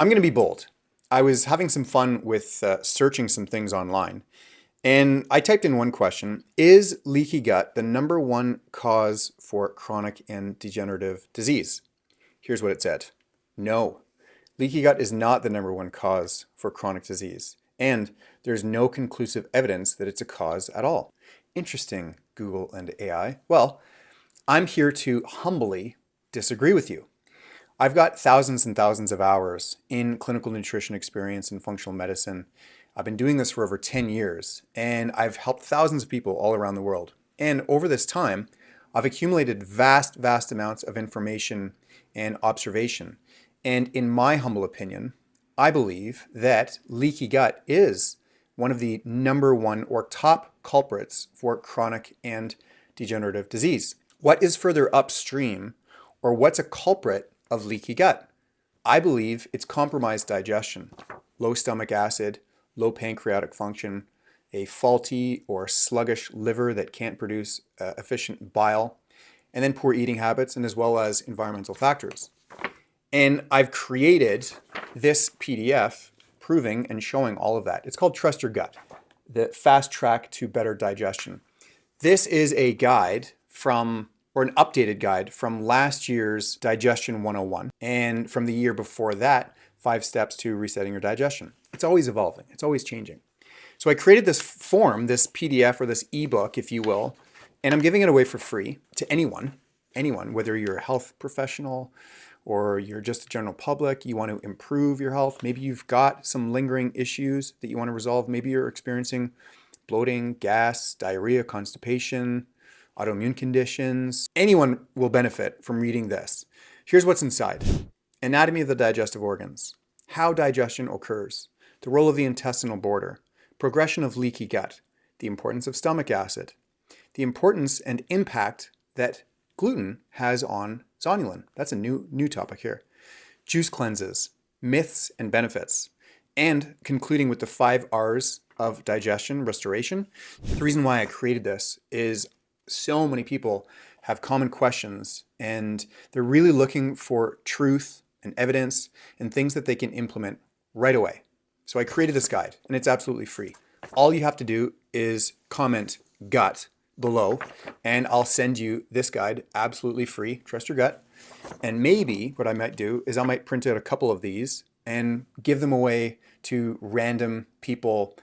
I'm going to be bold. I was having some fun with searching some things online, and I typed in one question: is leaky gut the number one cause for chronic and degenerative disease? Here's what it said. No, leaky gut is not the number one cause for chronic disease, and there's no conclusive evidence that it's a cause at all. Interesting, Google and AI. Well, I'm here to humbly disagree with you. I've got thousands and thousands of hours in clinical nutrition experience in functional medicine. I've been doing this for over 10 years, and I've helped thousands of people all around the world. And over this time, I've accumulated vast amounts of information and observation. And in my humble opinion, I believe that leaky gut is one of the number one or top culprits for chronic and degenerative disease. What is further upstream, or what's a culprit of leaky gut? I believe it's compromised digestion, low stomach acid, low pancreatic function, a faulty or sluggish liver that can't produce efficient bile, and then poor eating habits, and as well as environmental factors. And I've created this PDF proving and showing all of that. It's called Trust Your Gut, the fast track to better digestion. This is a guide or an updated guide from last year's Digestion 101, and from the year before that, 5 steps to resetting your digestion. It's always evolving, it's always changing. So I created this form, this PDF or this ebook, if you will, and I'm giving it away for free to anyone, whether you're a health professional or you're just a general public, you want to improve your health. Maybe you've got some lingering issues that you want to resolve. Maybe you're experiencing bloating, gas, diarrhea, constipation, autoimmune conditions. Anyone will benefit from reading this. Here's what's inside. Anatomy of the digestive organs, how digestion occurs, the role of the intestinal border, progression of leaky gut, the importance of stomach acid, the importance and impact that gluten has on zonulin. That's a new topic here. Juice cleanses, myths and benefits, and concluding with the 5 R's of digestion restoration. The reason why I created this is so many people have common questions, and they're really looking for truth and evidence and things that they can implement right away. So I created this guide, and it's absolutely free. All you have to do is comment gut below, and I'll send you this guide absolutely free. Trust Your Gut. And maybe what I might do is I might print out a couple of these and give them away to random people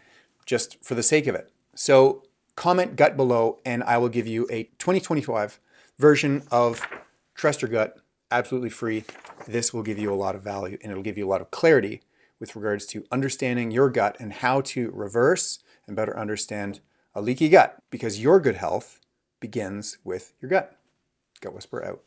just for the sake of it. So comment gut below, and I will give you a 2025 version of Trust Your Gut absolutely free. This will give you a lot of value, and it'll give you a lot of clarity with regards to understanding your gut and how to reverse and better understand a leaky gut, because your good health begins with your gut. Gut Whisperer out.